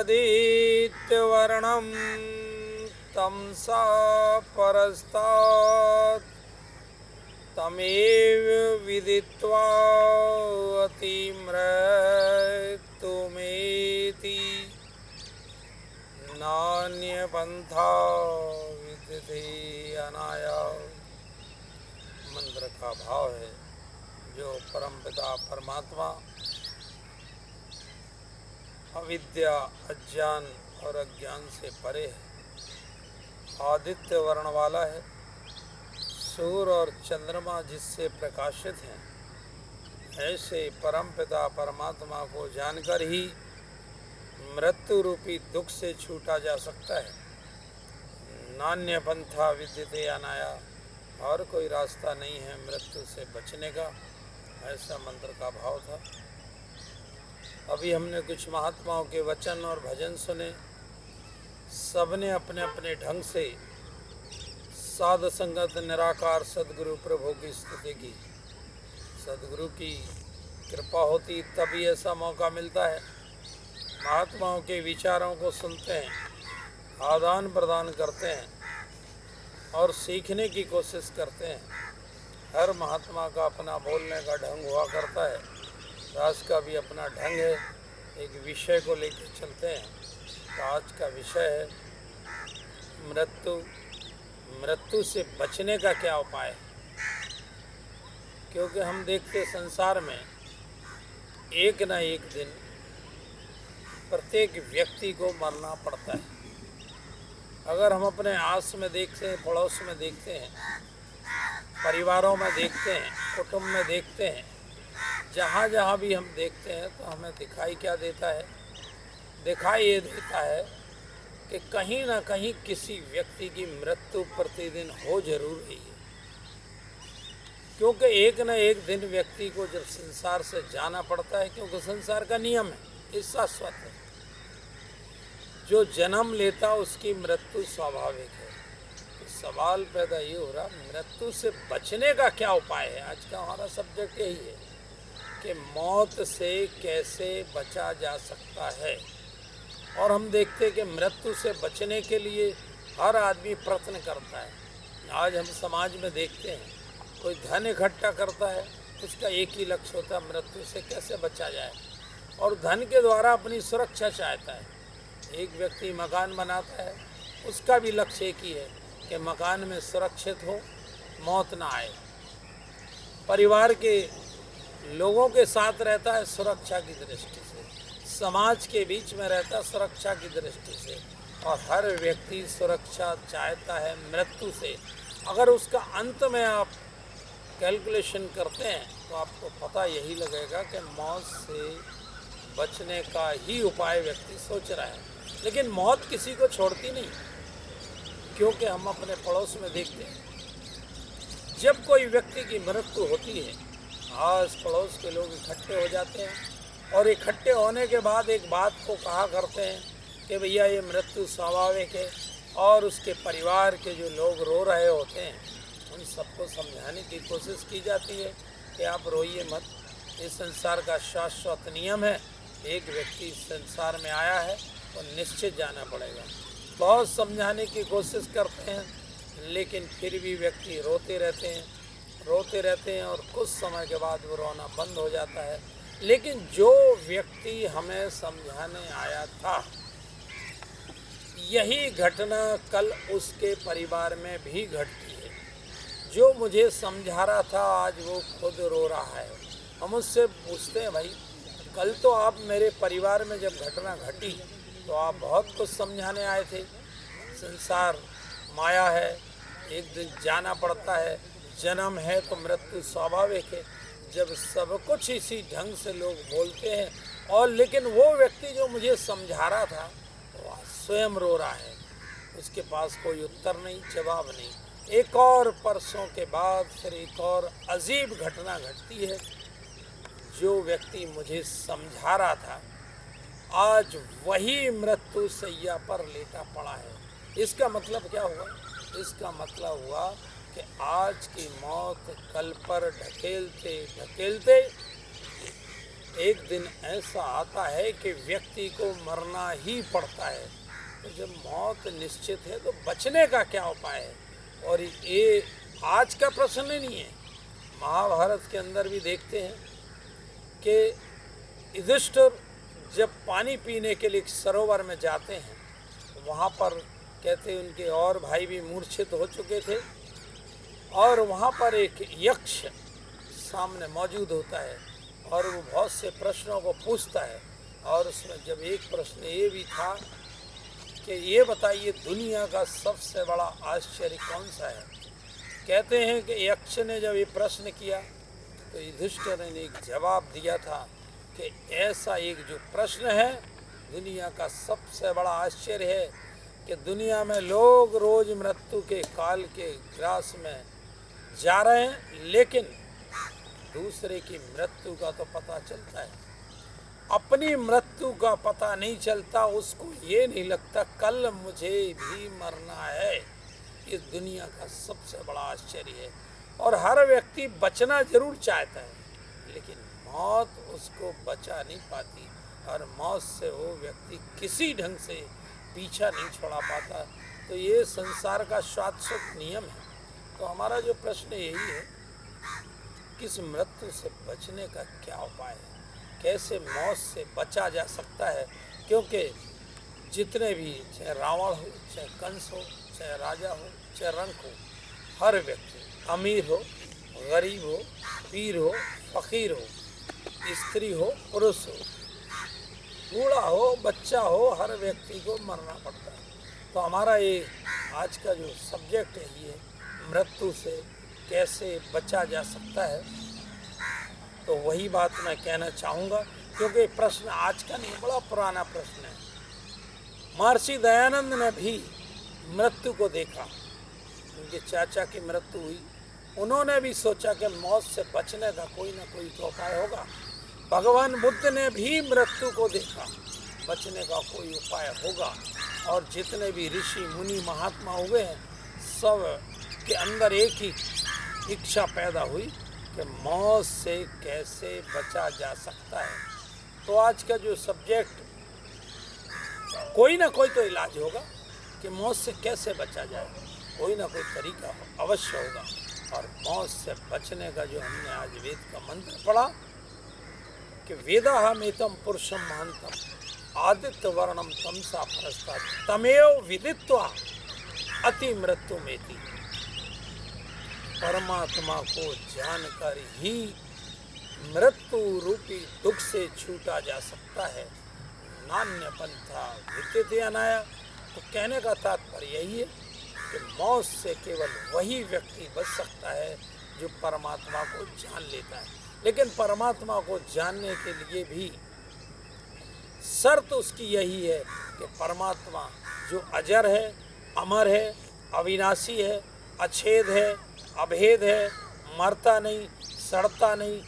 यदित्यवर्णं तमसा परस्तात् तमेव विदित्वा अतिमृत्युमेति नान्यपन्था विद्यते अनाया। मंत्र का भाव है, जो परमपिता परमात्मा अविद्या, अज्ञान और अज्ञान से परे है, आदित्य वर्ण वाला है, सूर्य और चंद्रमा जिससे प्रकाशित हैं, ऐसे परमपिता परमात्मा को जानकर ही मृत्यु रूपी दुख से छूटा जा सकता है। नान्य पंथा विद्यते अनाया, और कोई रास्ता नहीं है मृत्यु से बचने का, ऐसा मंत्र का भाव था। अभी हमने कुछ महात्माओं के वचन और भजन सुने। सबने अपने अपने ढंग से साध संगत निराकार सदगुरु प्रभु की स्तुति की। सदगुरु की कृपा होती तभी ऐसा मौका मिलता है। महात्माओं के विचारों को सुनते हैं, आदान प्रदान करते हैं और सीखने की कोशिश करते हैं। हर महात्मा का अपना बोलने का ढंग हुआ करता है, दास का भी अपना ढंग है। एक विषय को लेकर चलते हैं। तो आज का विषय है मृत्यु। मृत्यु से बचने का क्या उपाय है? क्योंकि हम देखते संसार में एक न एक दिन प्रत्येक व्यक्ति को मरना पड़ता है। अगर हम अपने आस में देखते हैं, पड़ोस में देखते हैं, परिवारों में देखते हैं, कुटुंब में देखते हैं, जहाँ जहाँ भी हम देखते हैं, तो हमें दिखाई क्या देता है? दिखाई ये देता है कि कहीं ना कहीं किसी व्यक्ति की मृत्यु प्रतिदिन हो जरूर रही है। क्योंकि एक न एक दिन व्यक्ति को जब संसार से जाना पड़ता है, क्योंकि संसार का नियम है, ये शाश्वत है। जो जन्म लेता उसकी मृत्यु स्वाभाविक है। तो सवाल पैदा ये हो रहा, मृत्यु से बचने का क्या उपाय है? आज का हमारा सब्जेक्ट यही है कि मौत से कैसे बचा जा सकता है। और हम देखते हैं कि मृत्यु से बचने के लिए हर आदमी प्रयत्न करता है। आज हम समाज में देखते हैं, कोई धन इकट्ठा करता है, उसका एक ही लक्ष्य होता है, मृत्यु से कैसे बचा जाए, और धन के द्वारा अपनी सुरक्षा चाहता है। एक व्यक्ति मकान बनाता है, उसका भी लक्ष्य एक ही है कि मकान में सुरक्षित हो, मौत ना आए। परिवार के लोगों के साथ रहता है सुरक्षा की दृष्टि से, समाज के बीच में रहता है सुरक्षा की दृष्टि से, और हर व्यक्ति सुरक्षा चाहता है मृत्यु से। अगर उसका अंत में आप कैलकुलेशन करते हैं तो आपको पता यही लगेगा कि मौत से बचने का ही उपाय व्यक्ति सोच रहा है। लेकिन मौत किसी को छोड़ती नहीं, क्योंकि हम अपने पड़ोस में देखते हैं, जब कोई व्यक्ति की मृत्यु होती है, आस पड़ोस के लोग इकट्ठे हो जाते हैं, और इकट्ठे होने के बाद एक बात को कहा करते हैं कि भैया ये मृत्यु स्वाभाविक है। और उसके परिवार के जो लोग रो रहे होते हैं, उन सबको समझाने की कोशिश की जाती है कि आप रोइए मत, ये संसार का शाश्वत नियम है। एक व्यक्ति संसार में आया है तो निश्चित जाना पड़ेगा। बहुत समझाने की कोशिश करते हैं, लेकिन फिर भी व्यक्ति रोते रहते हैं, और कुछ समय के बाद वो रोना बंद हो जाता है। लेकिन जो व्यक्ति हमें समझाने आया था, यही घटना कल उसके परिवार में भी घटती है। जो मुझे समझा रहा था, आज वो खुद रो रहा है। हम उससे पूछते हैं, भाई कल तो आप मेरे परिवार में जब घटना घटी तो आप बहुत कुछ समझाने आए थे, संसार माया है, एक दिन जाना पड़ता है, जन्म है तो मृत्यु स्वाभाविक है। जब सब कुछ इसी ढंग से लोग बोलते हैं, और लेकिन वो व्यक्ति जो मुझे समझा रहा था वो स्वयं रो रहा है, उसके पास कोई उत्तर नहीं, जवाब नहीं। एक और परसों के बाद फिर एक और अजीब घटना घटती है। जो व्यक्ति मुझे समझा रहा था, आज वही मृत्यु सैया पर लेटा पड़ा है। इसका मतलब क्या हुआ? इसका मतलब हुआ कि आज की मौत कल पर ढकेलते ढकेलते एक दिन ऐसा आता है कि व्यक्ति को मरना ही पड़ता है। तो जब मौत निश्चित है तो बचने का क्या उपाय है? और ये आज का प्रश्न नहीं है, महाभारत के अंदर भी देखते हैं कि युधिष्ठिर जब पानी पीने के लिए सरोवर में जाते हैं, वहाँ पर कहते उनके और भाई भी मूर्छित हो चुके थे, और वहाँ पर एक यक्ष सामने मौजूद होता है और वो बहुत से प्रश्नों को पूछता है। और उसमें जब एक प्रश्न ये भी था कि ये बताइए दुनिया का सबसे बड़ा आश्चर्य कौन सा है? कहते हैं कि यक्ष ने जब ये प्रश्न किया तो युधिष्ठिर ने एक जवाब दिया था कि ऐसा एक जो प्रश्न है, दुनिया का सबसे बड़ा आश्चर्य है कि दुनिया में लोग रोज मृत्यु के काल के ग्रास में जा रहे हैं, लेकिन दूसरे की मृत्यु का तो पता चलता है, अपनी मृत्यु का पता नहीं चलता। उसको ये नहीं लगता कल मुझे भी मरना है। इस दुनिया का सबसे बड़ा आश्चर्य है। और हर व्यक्ति बचना जरूर चाहता है, लेकिन मौत उसको बचा नहीं पाती, और मौत से वो व्यक्ति किसी ढंग से पीछा नहीं छोड़ा पाता। तो ये संसार का शाश्वत नियम है। तो हमारा जो प्रश्न यही है, किस मृत्यु से बचने का क्या उपाय है, कैसे मौत से बचा जा सकता है? क्योंकि जितने भी, चाहे रावण हो, चाहे कंस हो, चाहे राजा हो, चाहे रंक हो, हर व्यक्ति, अमीर हो, गरीब हो, पीर हो, फकीर हो, स्त्री हो, पुरुष हो, बूढ़ा हो, बच्चा हो, हर व्यक्ति को मरना पड़ता है। तो हमारा ये आज का जो सब्जेक्ट है, ये मृत्यु से कैसे बचा जा सकता है, तो वही बात मैं कहना चाहूँगा। क्योंकि प्रश्न आज का नहीं, बड़ा पुराना प्रश्न है। महर्षि दयानंद ने भी मृत्यु को देखा, उनके चाचा की मृत्यु हुई, उन्होंने भी सोचा कि मौत से बचने का कोई ना कोई तो उपाय होगा। भगवान बुद्ध ने भी मृत्यु को देखा, बचने का कोई उपाय होगा। और जितने भी ऋषि मुनि महात्मा हुए हैं, सब के अंदर एक ही इच्छा पैदा हुई कि मौत से कैसे बचा जा सकता है। तो आज का जो सब्जेक्ट, कोई ना कोई तो इलाज होगा कि मौत से कैसे बचा जाए, कोई ना कोई तरीका अवश्य होगा। और मौत से बचने का जो हमने आज वेद का मंत्र पढ़ा कि वेदाहमेतम पुरुषम महंतम आदित्य वर्णम तमसा परस्ता तमेव विदित्वा अति मृत्यु मेति। परमात्मा को जानकर ही मृत्यु रूपी दुख से छूटा जा सकता है। नान्य पंथा विद्यते अनाया। तो कहने का तात्पर्य यही है कि मौत से केवल वही व्यक्ति बच सकता है जो परमात्मा को जान लेता है। लेकिन परमात्मा को जानने के लिए भी शर्त उसकी यही है कि परमात्मा जो अजर है, अमर है, अविनाशी है, अछेद है, अभेद है, मरता नहीं, सड़ता नहीं,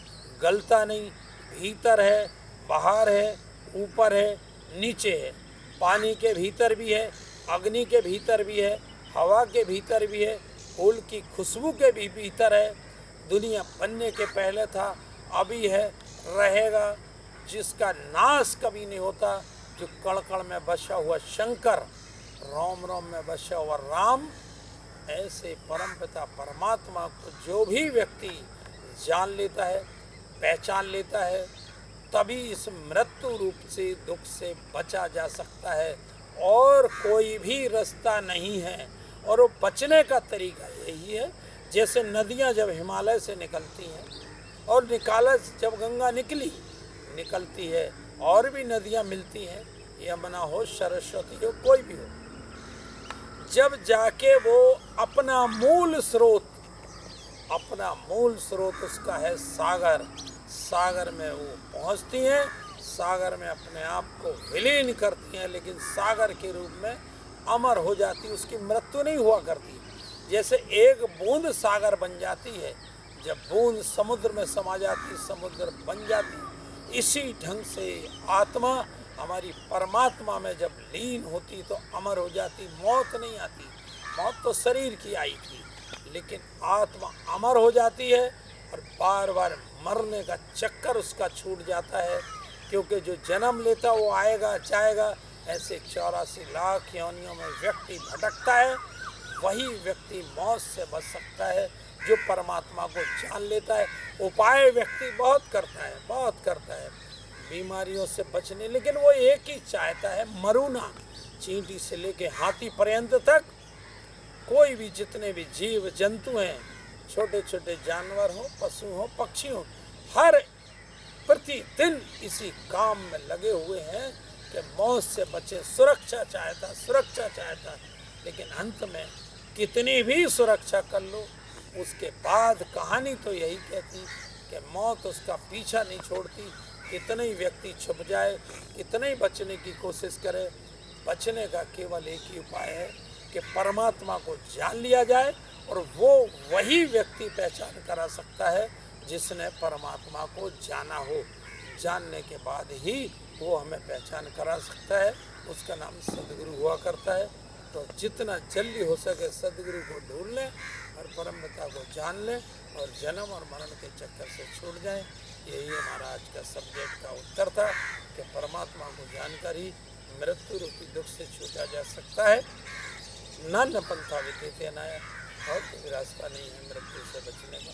गलता नहीं, भीतर है, बाहर है, ऊपर है, नीचे है, पानी के भीतर भी है, अग्नि के भीतर भी है, हवा के भीतर भी है, फूल की खुशबू के भी भीतर है, दुनिया बनने के पहले था, अभी है, रहेगा, जिसका नाश कभी नहीं होता, जो कण कण में बसा हुआ शंकर, रोम रोम में बसा हुआ राम, ऐसे परमपिता परमात्मा को जो भी व्यक्ति जान लेता है, पहचान लेता है, तभी इस मृत्यु रूप से दुख से बचा जा सकता है। और कोई भी रास्ता नहीं है। और वो बचने का तरीका यही है, जैसे नदियाँ जब हिमालय से निकलती हैं और जब गंगा निकलती है, और भी नदियाँ मिलती हैं, यमुना हो, सरस्वती हो, कोई भी हो, जब जाके वो अपना मूल स्रोत उसका है सागर, सागर में वो पहुंचती हैं, सागर में अपने आप को विलीन करती हैं, लेकिन सागर के रूप में अमर हो जाती, उसकी मृत्यु नहीं हुआ करती। जैसे एक बूंद सागर बन जाती है, जब बूंद समुद्र में समा जाती, समुद्र बन जाती, इसी ढंग से आत्मा हमारी परमात्मा में जब लीन होती तो अमर हो जाती, मौत नहीं आती। मौत तो शरीर की आई थी, लेकिन आत्मा अमर हो जाती है और बार बार मरने का चक्कर उसका छूट जाता है, क्योंकि जो जन्म लेता वो आएगा जाएगा। ऐसे 84 लाख योनियों में व्यक्ति भटकता है, वही व्यक्ति मौत से बच सकता है जो परमात्मा को जान लेता है। उपाय व्यक्ति बहुत करता है बीमारियों से बचने, लेकिन वो एक ही चाहता है, मरूना। चींटी से लेके हाथी पर्यंत तक कोई भी, जितने भी जीव जंतु हैं, छोटे छोटे जानवर हो, पशु हो, पक्षी हो, हर प्रतिदिन इसी काम में लगे हुए हैं कि मौत से बचे। सुरक्षा चाहता, लेकिन अंत में कितनी भी सुरक्षा कर लो, उसके बाद कहानी तो यही कहती कि मौत उसका पीछा नहीं छोड़ती। कितने ही व्यक्ति छुप जाए, कितने ही बचने की कोशिश करे, बचने का केवल एक ही उपाय है कि परमात्मा को जान लिया जाए। और वो वही व्यक्ति पहचान करा सकता है जिसने परमात्मा को जाना हो। जानने के बाद ही वो हमें पहचान करा सकता है, उसका नाम सदगुरु हुआ करता है। तो जितना जल्दी हो सके सदगुरु को ढूंढ लें और परमपिता को जान लें और जन्म और मरण के चक्कर से छूट जाएं। यही हमारा आज का सब्जेक्ट का उत्तर था कि परमात्मा को जानकर ही मृत्यु रूपी दुख से छूटा जा सकता है। नान्य पंथा विद्यते नाय, और कोई रास्ता नहीं है मृत्यु से बचने का।